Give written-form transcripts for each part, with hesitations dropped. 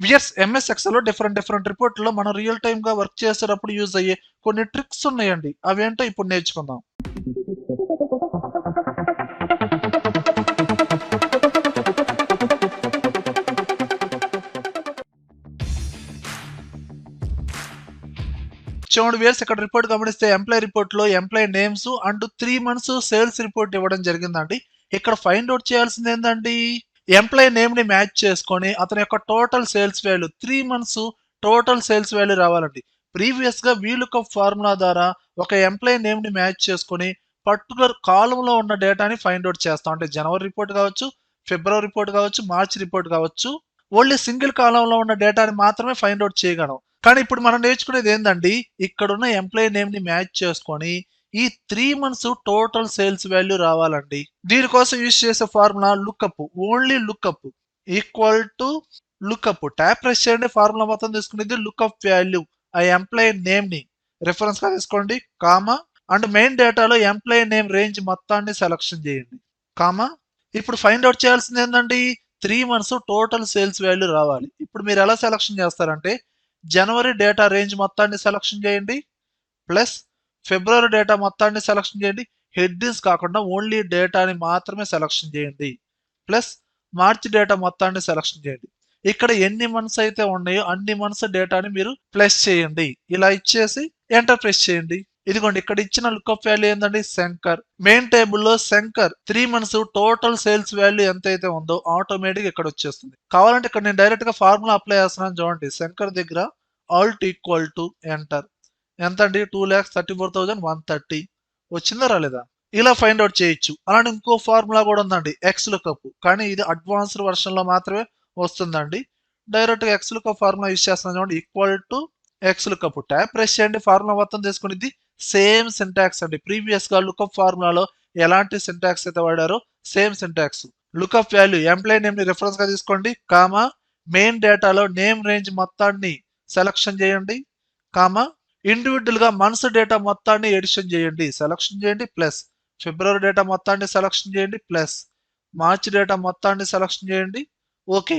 VS MS Excel లో different రిపోర్ట్లో మనం రియల్ టైమ్ గా వర్క్ చేసేటప్పుడు యూజ్ అయ్యే కొన్ని ట్రిక్స్ ఉన్నాయండి. అవేంటో ఇప్పుడు నేర్చుకుందాం. చూడండి వ్యూయర్స్, ఇక్కడ రిపోర్ట్ గమనిస్తే ఎంప్లాయీ రిపోర్ట్ లో employee names and 3 months sales report ఇవ్వడం జరిగిందండి. ఇక్కడ ఫైండ్ అవుట్ చేయాల్సింది ఏంటండి, ఎంప్లాయీ నేమ్ ని మ్యాచ్ చేసుకొని అతని యొక్క total sales value 3 months total sales value రావాలండి. ప్రీవియస్ గా వీలుకప్ ఫార్ములా ద్వారా ఒక ఎంప్లాయీ నేమ్ ని మ్యాచ్ చేసుకొని పర్టికులర్ కాలం లో ఉన్న డేటాని ఫైండ్ అవుట్ చేస్తాం. అంటే జనవరి రిపోర్ట్ కావచ్చు, ఫిబ్రవరి రిపోర్ట్ కావచ్చు, మార్చ్ రిపోర్ట్ కావచ్చు. ఓన్లీ సింగిల్ కాలంలో ఉన్న డేటాని మాత్రమే ఫైండ్ అవుట్ చేయగలం. కానీ ఇప్పుడు మనం నేర్చుకునేది ఏందండి, ఇక్కడున్న ఎంప్లాయీ నేమ్ ని మ్యాచ్ చేసుకొని ఈ 3 మంత్స్ టోటల్ సేల్స్ వాల్యూ రావాలండి. దీనికోసం యూజ్ చేసే formula lookup, only lookup equal to lookup. Tap press చేయండి, ఫార్ములా మొత్తం తీసుకునేది లుక్అప్ వాల్యూ ఆ ఎంప్లాయీ నేమ్ ని రిఫరెన్స్ గా తీసుకోండి, కామా అండ్ మెయిన్ డేటాలో ఎంప్లాయీ నేమ్ రేంజ్ మొత్తాన్ని సెలక్షన్ చేయండి, కామా. ఇప్పుడు ఫైండ్ అవుట్ చేయాల్సింది ఏంటండి, 3 మంత్స్ టోటల్ సేల్స్ వాల్యూ రావాలి. ఇప్పుడు మీరు ఎలా సెలక్షన్ చేస్తారంటే, జనవరి డేటా రేంజ్ మొత్తాన్ని సెలక్షన్ చేయండి, ప్లస్ ఫిబ్రవరి డేటా మొత్తాన్ని సెలక్షన్ చేయండి, హెడ్డింగ్స్ కాకుండా ఓన్లీ డేటాని మాత్రమే సెలక్షన్ చేయండి, ప్లస్ మార్చ్ డేటా మొత్తాన్ని సెలక్షన్ చేయండి. ఇక్కడ ఎన్ని మంత్స్ అయితే ఉన్నాయో అన్ని మంత్స్ డేటాని మీరు ప్లస్ చేయండి. ఇలా ఇచ్చేసి ఎంటర్ ప్రెస్ చేయండి. ఇదిగోండి, ఇక్కడ ఇచ్చిన లుక్అప్ వాల్యూ ఏంటండి, శంకర్. మెయిన్ టేబుల్లో Shankar 3 months total sales value ఎంతైతే ఉందో ఆటోమేటిక్ ఇక్కడ వచ్చేస్తుంది. కావాలంటే ఇక్కడ నేను డైరెక్ట్ గా ఫార్ములా అప్లై చేస్తున్నాను చూడండి. శంకర్ దగ్గర ఆల్ట్ ఈక్వల్ టు ఎంటర్. ఎంత అండి, 2,34,130 వచ్చిందా రాలేదా? ఇలా ఫైండ్ అవుట్ చేయొచ్చు. అలానే ఇంకో ఫార్ములా కూడా ఉందండి, ఎక్స్ లుకప్. కానీ ఇది అడ్వాన్స్డ్ వర్షన్ లో మాత్రమే వస్తుందండి. డైరెక్ట్ గా ఎక్స్ లుకప్ ఫార్ములా యూజ్ చేస్తున్నాం చూడండి, equal to X lookup. Tab press చేయండి, ఫార్ములా మొత్తం తీసుకునేది సేమ్ సింటాక్స్ అండి. ప్రీవియస్ గా లుకప్ ఫార్ములాలో ఎలాంటి సింటాక్స్ అయితే వాడారో same syntax. Lookup value employee name ని రిఫరెన్స్ గా తీసుకోండి, కామా మెయిన్ డేటాలో నేమ్ రేంజ్ మొత్తాన్ని సెలక్షన్ చేయండి, కామా ఇండివిజువల్ గా మంత్స్ డేటా మొత్తాన్ని ఎడిషన్ చేయండి, సెలక్షన్ చేయండి, ప్లస్ ఫిబ్రవరి డేటా మొత్తాన్ని సెలక్షన్ చేయండి, ప్లస్ మార్చ్ డేటా మొత్తాన్ని సెలక్షన్ చేయండి, ఓకే,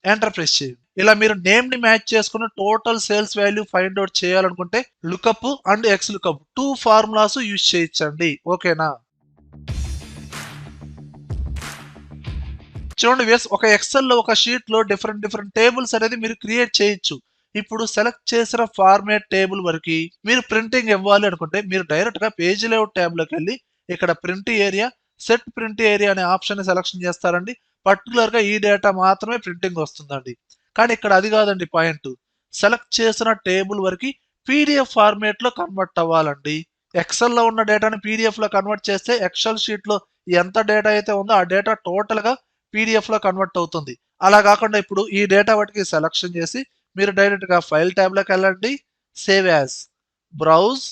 ఎంటర్ ప్రెస్ చేయండి. ఇలా మీరు నేమ్ ని మ్యాచ్ చేసుకుని total sales value find out చేయాలనుకుంటే lookup and X lookup 2 formulas use చేయొచ్చండి. ఓకేనా? చూడండి వేస్, ఒక ఎక్సెల్ లో ఒక షీట్ లో డిఫరెంట్ టేబుల్స్ అనేది మీరు క్రియేట్ చేయొచ్చు. ఇప్పుడు సెలెక్ట్ చేసిన ఫార్మేట్ టేబుల్ వరకు మీరు ప్రింటింగ్ ఇవ్వాలి అనుకుంటే మీరు డైరెక్ట్ గా పేజ్ లేఅవుట్ ట్యాబ్ లోకి వెళ్ళి ఇక్కడ print area, set print area అనే ఆప్షన్ ని సెలక్షన్ చేస్తారండి. పర్టికులర్ గా ఈ డేటా మాత్రమే ప్రింటింగ్ వస్తుందండి. కానీ ఇక్కడ అది కాదండి పాయింట్, సెలెక్ట్ చేసిన టేబుల్ వరకు పీడిఎఫ్ ఫార్మేట్ లో కన్వర్ట్ అవ్వాలండి. ఎక్సెల్ లో ఉన్న డేటాని పీడిఎఫ్ లో కన్వర్ట్ చేస్తే ఎక్సెల్ షీట్ లో ఎంత డేటా అయితే ఉందో ఆ డేటా టోటల్ గా పీడిఎఫ్ లో కన్వర్ట్ అవుతుంది. అలా కాకుండా ఇప్పుడు ఈ డేటా వాటికి సెలక్షన్ చేసి మీరు డైరెక్ట్ గా ఫైల్ ట్యాబ్ లోకి వెళ్ళండి, సేవ్ యాజ్, బ్రౌజ్.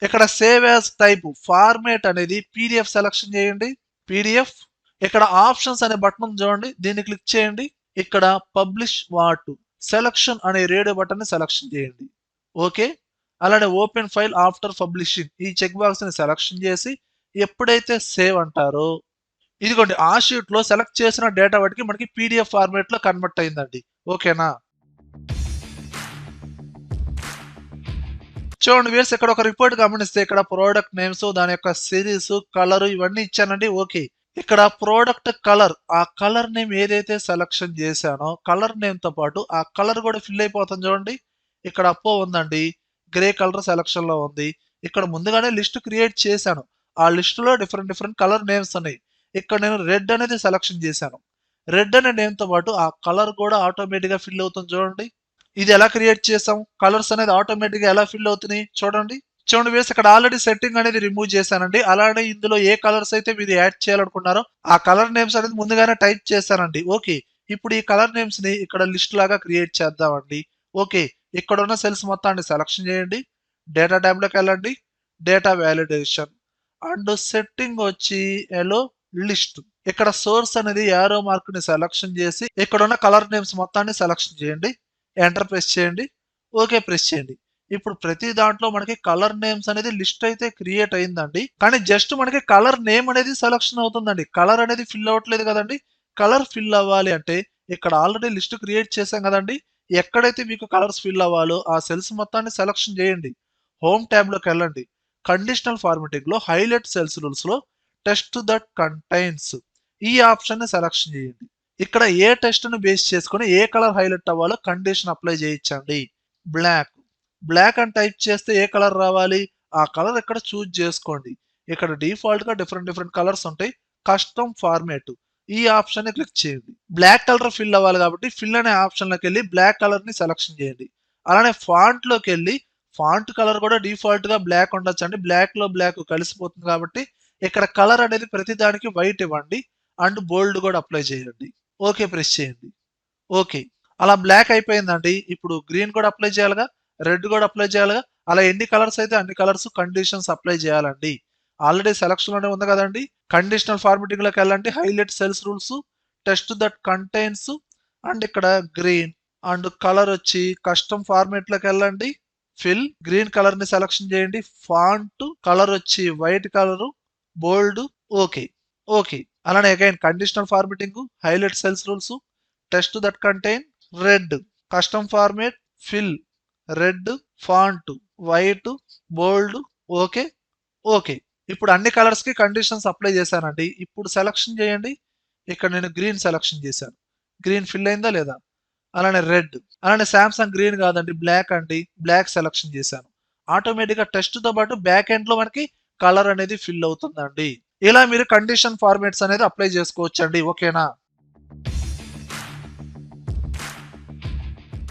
ఇక్కడ సేవ్ యాజ్ టైప్ ఫార్మేట్ అనేది పీడిఎఫ్ సెలక్షన్ చేయండి, పీడిఎఫ్. ఇక్కడ ఆప్షన్స్ అనే బటన్ ఉంది చూడండి, దీన్ని క్లిక్ చేయండి. ఇక్కడ పబ్లిష్ వాట్ సెలక్షన్ అనే రేడియో బటన్ ని సెలక్షన్ చేయండి, ఓకే. అలానే ఓపెన్ ఫైల్ ఆఫ్టర్ పబ్లిషింగ్ ఈ చెక్ బాక్స్ ని సెలక్షన్ చేసి ఎప్పుడైతే సేవ్ అంటారో ఇదిగోండి ఆ షీట్ లో సెలెక్ట్ చేసిన డేటా వాటికి మనకి పీడిఎఫ్ ఫార్మేట్ లో కన్వర్ట్ అయిందండి. ఓకేనా? చూడండి వ్యూయర్స్, ఇక్కడ ఒక రిపోర్ట్ గమనిస్తే ఇక్కడ ప్రోడక్ట్ నేమ్స్, దాని యొక్క సిరీస్, కలర్ ఇవన్నీ ఇచ్చానండి. ఓకే, ఇక్కడ ప్రోడక్ట్ కలర్, ఆ కలర్ నేమ్ ఏదైతే సెలక్షన్ చేశానో కలర్ నేమ్ తో పాటు ఆ కలర్ కూడా ఫిల్ అయిపోతుంది చూడండి. ఇక్కడ అప్పో ఉందండి, గ్రే కలర్ సెలక్షన్ లో ఉంది. ఇక్కడ ముందుగానే లిస్ట్ క్రియేట్ చేశాను, ఆ లిస్ట్ లో డిఫరెంట్ కలర్ నేమ్స్ ఉన్నాయి. ఇక్కడ నేను రెడ్ అనేది సెలక్షన్ చేశాను. రెడ్ అనే నేమ్ తో పాటు ఆ కలర్ కూడా ఆటోమేటిక్ గా ఫిల్ అవుతుంది చూడండి. ఇది ఎలా క్రియేట్ చేసాం, కలర్స్ అనేది ఆటోమేటిక్ గా ఎలా ఫిల్ అవుతున్నాయి చూడండి. చూడండి వేసి ఇక్కడ ఆల్రెడీ సెట్టింగ్ అనేది రిమూవ్ చేశానండి. అలానే ఇందులో ఏ కలర్స్ అయితే మీరు యాడ్ చేయాలనుకున్నారో ఆ కలర్ నేమ్స్ అనేది ముందుగానే టైప్ చేశానండి. ఓకే, ఇప్పుడు ఈ కలర్ నేమ్స్ ని ఇక్కడ లిస్ట్ లాగా క్రియేట్ చేద్దామండి. ఓకే, ఇక్కడ ఉన్న సెల్స్ మొత్తాన్ని సెలక్షన్ చేయండి, డేటా ట్యాబ్ లోకి వెళ్ళండి, డేటా వ్యాలిడేషన్ అండ్ సెట్టింగ్ వచ్చి ఎలో లిస్ట్. ఇక్కడ సోర్స్ అనేది యారో మార్క్ ని సెలక్షన్ చేసి ఇక్కడ ఉన్న కలర్ నేమ్స్ మొత్తాన్ని సెలక్షన్ చేయండి, ఎంటర్ ప్రెస్ చేయండి, ఓకే ప్రెస్ చేయండి. ఇప్పుడు ప్రతి దాంట్లో మనకి కలర్ నేమ్స్ అనేది లిస్ట్ అయితే క్రియేట్ అయిందండి. కానీ జస్ట్ మనకి కలర్ నేమ్ అనేది సెలక్షన్ అవుతుందండి, కలర్ అనేది ఫిల్ అవ్వట్లేదు కదండి. కలర్ ఫిల్ అవ్వాలి అంటే ఇక్కడ ఆల్రెడీ లిస్ట్ క్రియేట్ చేసాం కదండి, ఎక్కడైతే మీకు కలర్స్ ఫిల్ అవ్వాలో ఆ సెల్స్ మొత్తాన్ని సెలక్షన్ చేయండి. హోమ్ ట్యాబ్లోకి వెళ్ళండి. కండిషనల్ ఫార్మాటింగ్ లో హైలైట్ సెల్స్ రూల్స్ లో టెస్ట్ దట్ కంటైన్స్ ఈ ఆప్షన్ ని సెలక్షన్ చేయండి. ఇక్కడ ఏ టెస్ట్ ను బేస్ చేసుకుని ఏ కలర్ హైలైట్ అవ్వాలో కండిషన్ అప్లై చేయించండి. బ్లాక్ బ్లాక్ అని టైప్ చేస్తే ఏ కలర్ రావాలి, ఆ కలర్ ఇక్కడ చూజ్ చేసుకోండి. ఇక్కడ డిఫాల్ట్ గా డిఫరెంట్ కలర్స్ ఉంటాయి. కస్టమ్ ఫార్మేట్ ఈ ఆప్షన్ ని క్లిక్ చేయండి. బ్లాక్ కలర్ ఫిల్ అవ్వాలి కాబట్టి ఫిల్ అనే ఆప్షన్ లోకి వెళ్ళి బ్లాక్ కలర్ ని సెలక్షన్ చేయండి. అలానే ఫాంట్ లోకి వెళ్ళి ఫాంట్ కలర్ కూడా డిఫాల్ట్ గా బ్లాక్ ఉండొచ్చు అండి. బ్లాక్ లో బ్లాక్ కలిసిపోతుంది కాబట్టి ఇక్కడ కలర్ అనేది ప్రతి దానికి వైట్ ఇవ్వండి అండ్ బోల్డ్ కూడా అప్లై చేయండి. ఓకే ప్రెస్ చేయండి. ఓకే, అలా బ్లాక్ అయిపోయిందండి. ఇప్పుడు గ్రీన్ కూడా అప్లై చేయాలిగా, రెడ్ కూడా అప్లై చేయాలిగా. అలా ఎన్ని కలర్స్ అయితే అన్ని కలర్స్ కండిషన్స్ అప్లై చేయాలండి. ఆల్రెడీ సెలక్షన్ లోనే ఉంది కదండి. కండిషనల్ ఫార్మాటింగ్ లోకి వెళ్ళండి. Highlight cells rules, test that contains and ఇక్కడ గ్రీన్ అండ్ కలర్ వచ్చి కస్టమ్ ఫార్మాట్ లోకి వెళ్ళండి. ఫిల్ గ్రీన్ కలర్ ని సెలక్షన్ చేయండి. ఫాంట్ కలర్ వచ్చి వైట్ కలర్, బోల్డ్. ఓకే ఓకే, అలానే again conditional formatting, highlight cells rules, test that contain, red custom format, fill red, font white, bold. Okay okay, ఇప్పుడు అన్ని colours కి conditions apply చేశానండి. ఇప్పుడు selection చేయండి. ఇక్కడ నేను గ్రీన్ సెలక్షన్ చేశాను. గ్రీన్ ఫిల్ అయిందా లేదా. అలానే రెడ్, అలానే సామ్సంగ్ గ్రీన్ కాదండి బ్లాక్ అండి. బ్లాక్ సెలక్షన్ చేశాను. ఆటోమేటిక్ గా టెస్ట్ తో పాటు బ్యాక్ ఎండ్ లో మనకి కలర్ అనేది ఫిల్ అవుతుందండి. ఇలా మీరు కండిషన్ ఫార్మాట్స్ అనేది అప్లై చేసుకోవచ్చండి. ఓకేనా.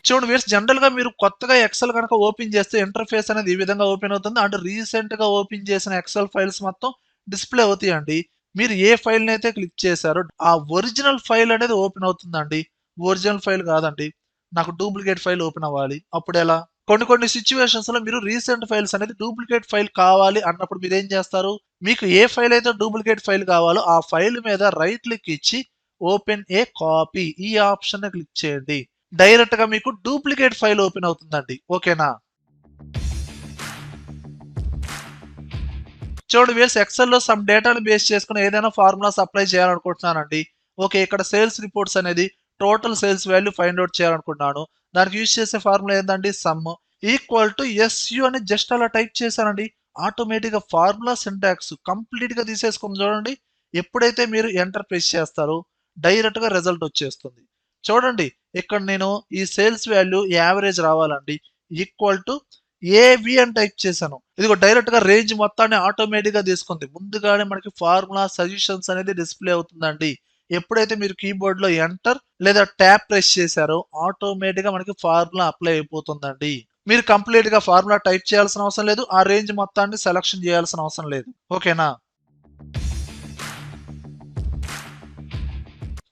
చూడండి వ్యూయర్స్, జనరల్ గా మీరు కొత్తగా ఎక్సెల్ కనుక ఓపెన్ చేస్తే ఇంటర్ఫేస్ అనేది ఈ విధంగా ఓపెన్ అవుతుంది. అంటే రీసెంట్ గా ఓపెన్ చేసిన ఎక్సెల్ ఫైల్స్ మొత్తం డిస్ప్లే అవుతాయండి. మీరు ఏ ఫైల్ అయితే క్లిక్ చేశారో ఆ ఒరిజినల్ ఫైల్ అనేది ఓపెన్ అవుతుందండి. ఒరిజినల్ ఫైల్ కాదండి, నాకు డూప్లికేట్ ఫైల్ ఓపెన్ అవ్వాలి. అప్పుడు ఎలా. కొన్ని సిచ్యువేషన్స్ లో మీరు రీసెంట్ ఫైల్స్ అనేది డూప్లికేట్ ఫైల్ కావాలి అన్నప్పుడు మీరు ఏం చేస్తారు, మీకు ఏ ఫైల్ అయితే డూప్లికేట్ ఫైల్ కావాలో ఆ ఫైల్ మీద రైట్ క్లిక్ ఇచ్చి ఓపెన్ ఏ కాపీ ఈ ఆప్షన్ ని క్లిక్ చేయండి. డైరెక్ట్ గా మీకు డూప్లికేట్ ఫైల్ ఓపెన్ అవుతుందండి. ఓకేనా. చూడండి వ్యూయర్స్, ఎక్సెల్ లో సమ్ డేటాను బేస్ చేసుకుని ఏదైనా ఫార్ములాస్ అప్లై చేయాలనుకుంటున్నానండి. ఓకే, ఇక్కడ సేల్స్ రిపోర్ట్స్ అనేది total sales value find out చేయాలనుకుంటున్నాను. దానికి యూజ్ చేసే ఫార్ములా ఏంటండి, సమ్ ఈక్వల్ టు ఎస్యు అని జస్ట్ అలా టైప్ చేశానండి. ఆటోమేటిక్ గా ఫార్ములా సింటాక్స్ కంప్లీట్ గా తీసేసుకుని చూడండి. ఎప్పుడైతే మీరు ఎంటర్ ప్రెస్ చేస్తారో డైరెక్ట్ గా రిజల్ట్ వచ్చేస్తుంది. చూడండి, ఇక్కడ నేను ఈ సేల్స్ వాల్యూ యావరేజ్ రావాలండి. ఈక్వల్ టు ఏవి అని టైప్ చేశాను. ఇదిగో డైరెక్ట్ గా రేంజ్ మొత్తాన్ని ఆటోమేటిక్ గా తీసుకుంది. ముందుగానే మనకి ఫార్ములా సజెషన్స్ అనేది డిస్ప్లే అవుతుందండి. ఎప్పుడైతే మీరు కీబోర్డ్ లో ఎంటర్ లేదా ట్యాప్ ప్రెస్ చేశారో ఆటోమేటిక్ గా మనకి ఫార్ములా అప్లై అయిపోతుందండి. మీరు కంప్లీట్ గా ఫార్ములా టైప్ చేయాల్సిన అవసరం లేదు. ఆ రేంజ్ మొత్తాన్ని సెలక్షన్ చేయాల్సిన అవసరం లేదు. ఓకేనా.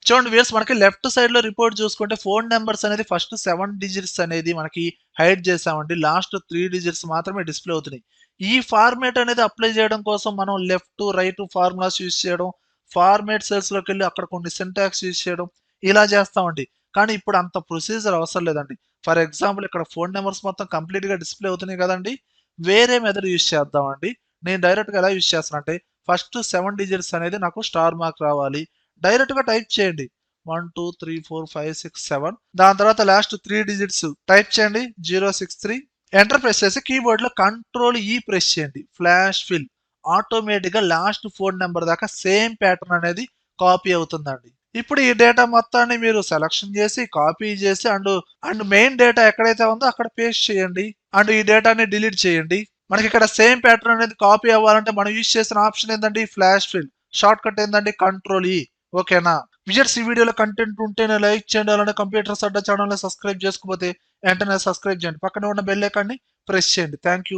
చూడండి వ్యూయర్స్, మనకి లెఫ్ట్ సైడ్ లో రిపోర్ట్ చూసుకుంటే ఫోన్ నెంబర్స్ అనేది ఫస్ట్ 7 డిజిట్స్ అనేది మనకి హైడ్ చేసామండి. లాస్ట్ 3 డిజిట్స్ మాత్రమే డిస్ప్లే అవుతున్నాయి. ఈ ఫార్మేట్ అనేది అప్లై చేయడం కోసం మనం లెఫ్ట్ రైట్ ఫార్ములాస్ యూజ్ చేయడం, ఫార్మేట్ సెల్స్ లోకి వెళ్ళి అక్కడ కొన్ని సింటాక్స్ యూజ్ చేయడం ఇలా చేస్తామండి. కానీ ఇప్పుడు అంత ప్రొసీజర్ అవసరం లేదండి. ఫర్ ఎగ్జాంపుల్ ఇక్కడ ఫోన్ నెంబర్స్ మొత్తం కంప్లీట్ గా డిస్ప్లే అవుతున్నాయి కదండి. వేరే మెథడ్ యూజ్ చేద్దామండి. నేను డైరెక్ట్ గా ఎలా యూజ్ చేస్తాను అంటే ఫస్ట్ 7 డిజిట్స్ అనేది నాకు స్టార్ మార్క్ రావాలి. డైరెక్ట్ గా టైప్ చేయండి 1 2 3 4 5 6 7. దాని తర్వాత లాస్ట్ 3 డిజిట్స్ టైప్ చేయండి 063. ఎంటర్ ప్రెస్ చేసి కీబోర్డ్ లో కంట్రోల్ ఈ ప్రెస్ చేయండి. ఫ్లాష్ ఫిల్ ఆటోమేటిక్ గా లాస్ట్ 4 నెంబర్ దాకా సేమ్ ప్యాటర్న్ అనేది కాపీ అవుతుందండి. ఇప్పుడు ఈ డేటా మొత్తాన్ని మీరు సెలక్షన్ చేసి కాపీ చేసి అండ్ మెయిన్ డేటా ఎక్కడైతే ఉందో అక్కడ పేస్ట్ చేయండి. అండ్ ఈ డేటాని డిలీట్ చేయండి. మనకి ఇక్కడ సేమ్ ప్యాటర్న్ అనేది కాపీ అవ్వాలంటే మనం యూజ్ చేసిన ఆప్షన్ ఏంటండి, ఫ్లాష్ ఫిల్. షార్ట్ కట్ ఏంటండి, కంట్రోల్ ఈ. ఓకేనా. విజర్స్, ఈ వీడియోలో కంటెంట్ ఉంటేనే లైక్ చేయండి. అలానే కంప్యూటర్స్ అడ్డా ఛానల్ సబ్స్క్రైబ్ చేసుకోకపోతే వెంటనే సబ్స్క్రైబ్ చేయండి. పక్కన ఉన్న బెల్ ఐకాన్ని ప్రెస్ చేయండి. Thank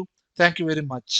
you very much.